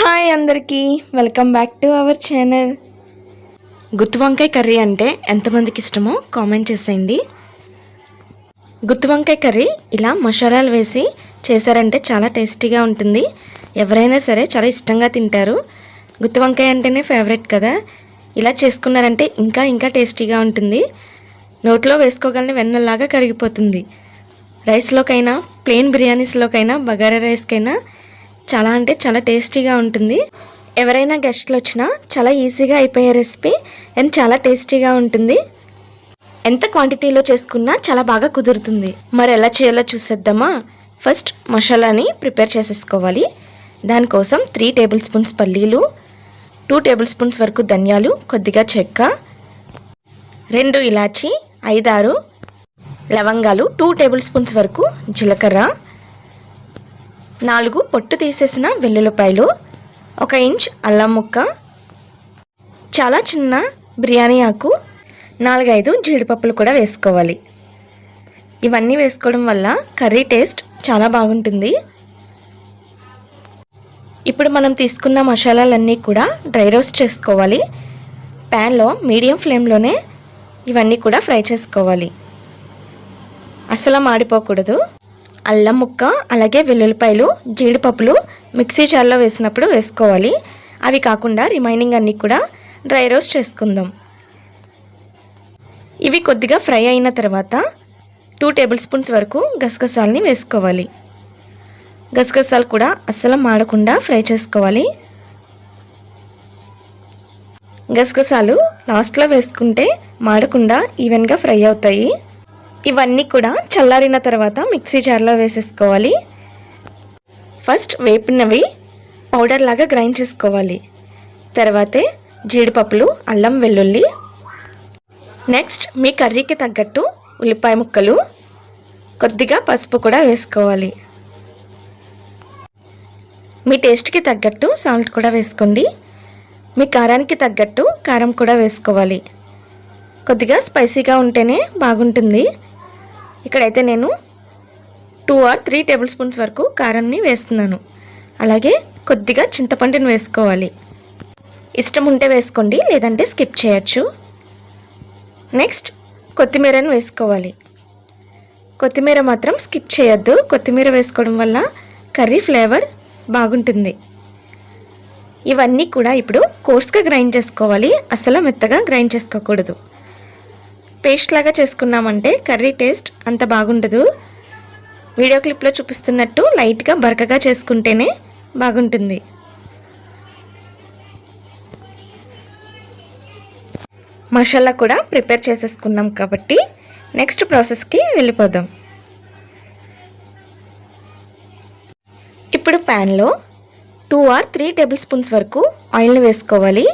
Hi అందరికీ welcome back to our channel. గుత్తి వంకాయ కర్రీ అంటే ఎంతమందికి ఇష్టమో కామెంట్ చేసేయండి. గుత్తి వంకాయ కర్రీ ఇలా మసాలాలు వేసి చేశారంటే చాలా టేస్టీగా ఉంటుంది. ఎవరైనా సరే చాలా ఇష్టంగా తింటారు. గుత్తి వంకాయ అంటేనే ఫేవరెట్ కదా. ఇలా చేసుకున్నారంటే ఇంకా టేస్టీగా ఉంటుంది. నోట్లో వేసుకోగలని వెన్నలాగా కరిగిపోతుంది. రైస్లోకైనా, ప్లెయిన్ బిర్యానీస్లోకైనా, బగారా రైస్కైనా చాలా అంటే చాలా టేస్టీగా ఉంటుంది. ఎవరైనా గెస్ట్లు వచ్చినా చాలా ఈజీగా అయిపోయే రెసిపీ అండ్ చాలా టేస్టీగా ఉంటుంది. ఎంత క్వాంటిటీలో చేసుకున్నా చాలా బాగా కుదురుతుంది. మరి ఎలా చేయాలో చూసేద్దామా. ఫస్ట్ మసాలాని ప్రిపేర్ చేసేసుకోవాలి. దానికోసం 3 టేబుల్ స్పూన్స్ పల్లీలు, 2 టేబుల్ స్పూన్స్ వరకు ధనియాలు, కొద్దిగా చెక్క, 2 ఇలాచి, 5-6 లవంగాలు, 2 టేబుల్ స్పూన్స్ వరకు జీలకర్ర, 4 పొట్టు తీసేసిన వెల్లుల్లిపాయలు, 1 ఇంచ్ అల్లం ముక్క, చాలా చిన్న బిర్యానీ ఆకు, 4-5 జీడిపప్పులు కూడా వేసుకోవాలి. ఇవన్నీ వేసుకోవడం వల్ల కర్రీ టేస్ట్ చాలా బాగుంటుంది. ఇప్పుడు మనం తీసుకున్న మసాలాలన్నీ కూడా డ్రై రోస్ట్ చేసుకోవాలి. ప్యాన్లో మీడియం ఫ్లేమ్లోనే ఇవన్నీ కూడా ఫ్రై చేసుకోవాలి. అసలు మాడిపోకూడదు. అల్లం ముక్క, అలాగే వెల్లుల్లిపాయలు, జీడిపప్పులు మిక్సీ జార్లో వేసినప్పుడు వేసుకోవాలి. అవి కాకుండా రిమైనింగ్ అన్నీ కూడా డ్రై రోస్ట్ చేసుకుందాం. ఇవి కొద్దిగా ఫ్రై అయిన తర్వాత 2 టేబుల్ స్పూన్స్ వరకు గసగసాలని వేసుకోవాలి. గసగసాలు కూడా అస్సలు మాడకుండా ఫ్రై చేసుకోవాలి. గసగసాలు లాస్ట్లో వేసుకుంటే మాడకుండా ఈవెన్గా ఫ్రై అవుతాయి. ఇవన్నీ కూడా చల్లారిన తర్వాత మిక్సీ జార్లో వేసేసుకోవాలి. ఫస్ట్ వేపినవి పౌడర్ లాగా గ్రైండ్ చేసుకోవాలి. తర్వాతే జీడిపప్పులు, అల్లం వెల్లుల్లి, నెక్స్ట్ మీ కర్రీకి తగ్గట్టు ఉల్లిపాయ ముక్కలు, కొద్దిగా పసుపు కూడా వేసుకోవాలి. మీ టేస్ట్కి తగ్గట్టు సాల్ట్ కూడా వేసుకోండి. మీ కారానికి తగ్గట్టు కారం కూడా వేసుకోవాలి. కొద్దిగా స్పైసీగా ఉంటేనే బాగుంటుంది. ఇక్కడైతే నేను 2 or 3 టేబుల్ స్పూన్స్ వరకు కారంని వేస్తున్నాను. అలాగే కొద్దిగా చింతపండుని వేసుకోవాలి. ఇష్టం ఉంటే వేసుకోండి, లేదంటే స్కిప్ చేయొచ్చు. నెక్స్ట్ కొత్తిమీరను వేసుకోవాలి. కొత్తిమీర మాత్రం స్కిప్ చేయొద్దు. కొత్తిమీర వేసుకోవడం వల్ల కర్రీ ఫ్లేవర్ బాగుంటుంది. ఇవన్నీ కూడా ఇప్పుడు కోర్స్గా గ్రైండ్ చేసుకోవాలి. అసలు మెత్తగా గ్రైండ్ చేసుకోకూడదు. పేస్ట్ లాగా చేసుకున్నామంటే కర్రీ టేస్ట్ అంత బాగుండదు. వీడియో క్లిప్లో చూపిస్తున్నట్టు లైట్గా బరకగా చేసుకుంటేనే బాగుంటుంది. మసాలా కూడా ప్రిపేర్ చేసేసుకున్నాం కాబట్టి నెక్స్ట్ ప్రాసెస్కి వెళ్ళిపోదాం. ఇప్పుడు ప్యాన్లో 2 or 3 టేబుల్ స్పూన్స్ వరకు ఆయిల్ని వేసుకోవాలి.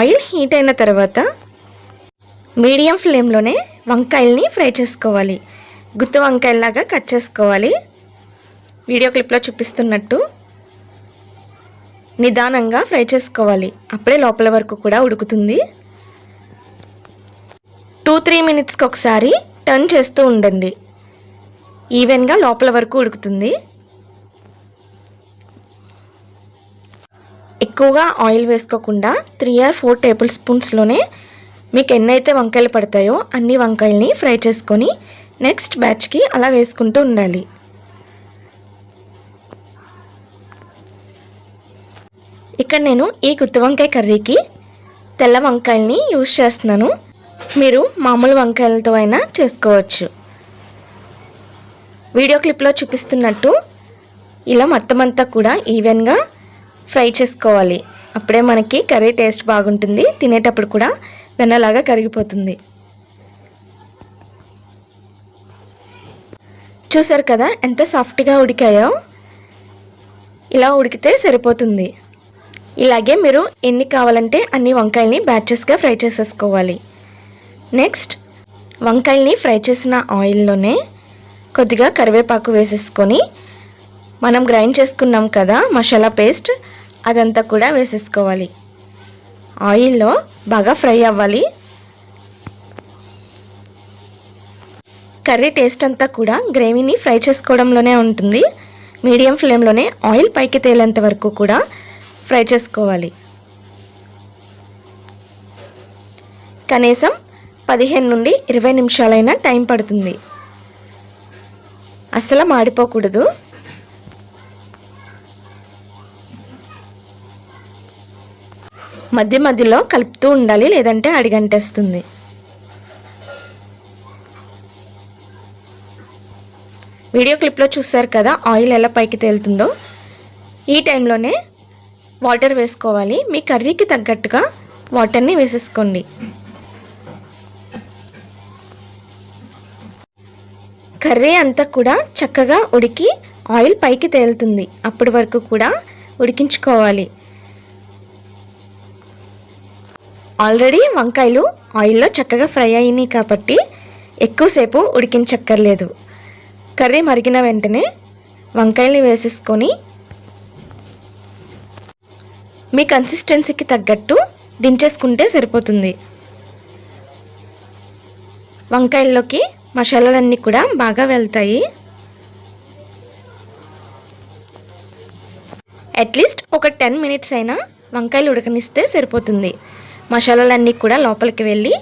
ఆయిల్ హీట్ అయిన తర్వాత మీడియం ఫ్లేమ్లోనే వంకాయల్ని ఫ్రై చేసుకోవాలి. గుత్తి వంకాయలాగా కట్ చేసుకోవాలి. వీడియో క్లిప్లో చూపిస్తున్నట్టు నిదానంగా ఫ్రై చేసుకోవాలి. అప్పుడే లోపల వరకు కూడా ఉడుకుతుంది. 2-3 మినిట్స్కి ఒకసారి టర్న్ చేస్తూ ఉండండి. ఈవెన్గా లోపల వరకు ఉడుకుతుంది. ఎక్కువగా ఆయిల్ వేసుకోకుండా 3 or 4 టేబుల్ స్పూన్స్లోనే మీకు ఎన్నైతే వంకాయలు పడతాయో అన్ని వంకాయల్ని ఫ్రై చేసుకొని నెక్స్ట్ బ్యాచ్కి అలా వేసుకుంటూ ఉండాలి. ఇక్కడ నేను ఈ గుత్తి వంకాయ కర్రీకి తెల్ల వంకాయల్ని యూజ్ చేస్తున్నాను. మీరు మామూలు వంకాయలతో అయినా చేసుకోవచ్చు. వీడియో క్లిప్లో చూపిస్తున్నట్టు ఇలా మొత్తం అంతా కూడా ఈవెన్గా ఫ్రై చేసుకోవాలి. అప్పుడే మనకి కర్రీ టేస్ట్ బాగుంటుంది. తినేటప్పుడు కూడా వెన్నలాగా కరిగిపోతుంది. చూసారు కదా ఎంత సాఫ్ట్గా ఉడికాయో. ఇలా ఉడికితే సరిపోతుంది. ఇలాగే మీరు ఎన్ని కావాలంటే అన్ని వంకాయల్ని బ్యాచెస్గా ఫ్రై చేసేసుకోవాలి. నెక్స్ట్ వంకాయల్ని ఫ్రై చేసిన ఆయిల్లోనే కొద్దిగా కరివేపాకు వేసేసుకొని మనం గ్రైండ్ చేసుకున్నాం కదా మసాలా పేస్ట్, అదంతా కూడా వేసేసుకోవాలి. ఆయిల్లో బాగా ఫ్రై అవ్వాలి. కర్రీ టేస్ట్ అంతా కూడా గ్రేవీని ఫ్రై చేసుకోవడంలోనే ఉంటుంది. మీడియం ఫ్లేమ్లోనే ఆయిల్ పైకి తేలేంత వరకు కూడా ఫ్రై చేసుకోవాలి. కనీసం 15 నుండి 20 నిమిషాలైనా టైం పడుతుంది. అస్సలు మాడిపోకూడదు. మధ్య మధ్యలో కలుపుతూ ఉండాలి, లేదంటే అడిగంటేస్తుంది. వీడియో క్లిప్లో చూసారు కదా ఆయిల్ ఎలా పైకి తేలుతుందో. ఈ టైంలోనే వాటర్ వేసుకోవాలి. మీ కర్రీకి తగ్గట్టుగా వాటర్ని వేసేసుకోండి. కర్రీ అంతా కూడా చక్కగా ఉడికి ఆయిల్ పైకి తేలుతుంది. అప్పటి వరకు కూడా ఉడికించుకోవాలి. ఆల్రెడీ వంకాయలు ఆయిల్లో చక్కగా ఫ్రై అయినాయి కాబట్టి ఎక్కువసేపు ఉడికించక్కర్లేదు. కర్రీ మరిగిన వెంటనే వంకాయల్ని వేసేసుకొని మీ కన్సిస్టెన్సీకి తగ్గట్టు దించేసుకుంటే సరిపోతుంది. వంకాయల్లోకి మసాలాలన్నీ కూడా బాగా వెళ్తాయి. అట్లీస్ట్ ఒక 10 మినిట్స్ అయినా వంకాయలు ఉడకనిస్తే సరిపోతుంది. మసాలాలన్నీ కూడా లోపలికి వెళ్ళి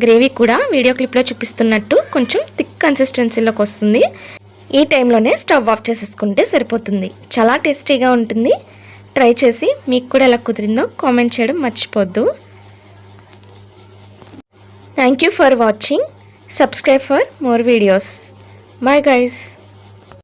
గ్రేవీ కూడా వీడియో క్లిప్లో చూపిస్తున్నట్టు కొంచెం థిక్ కన్సిస్టెన్సీలోకి వస్తుంది. ఈ టైంలోనే స్టవ్ ఆఫ్ చేసేసుకుంటే సరిపోతుంది. చాలా టేస్టీగా ఉంటుంది. ట్రై చేసి మీకు కూడా ఎలా కుదిరిందో కామెంట్ చేయడం మర్చిపోద్దు. Thank you for watching. Subscribe for more videos. Bye guys.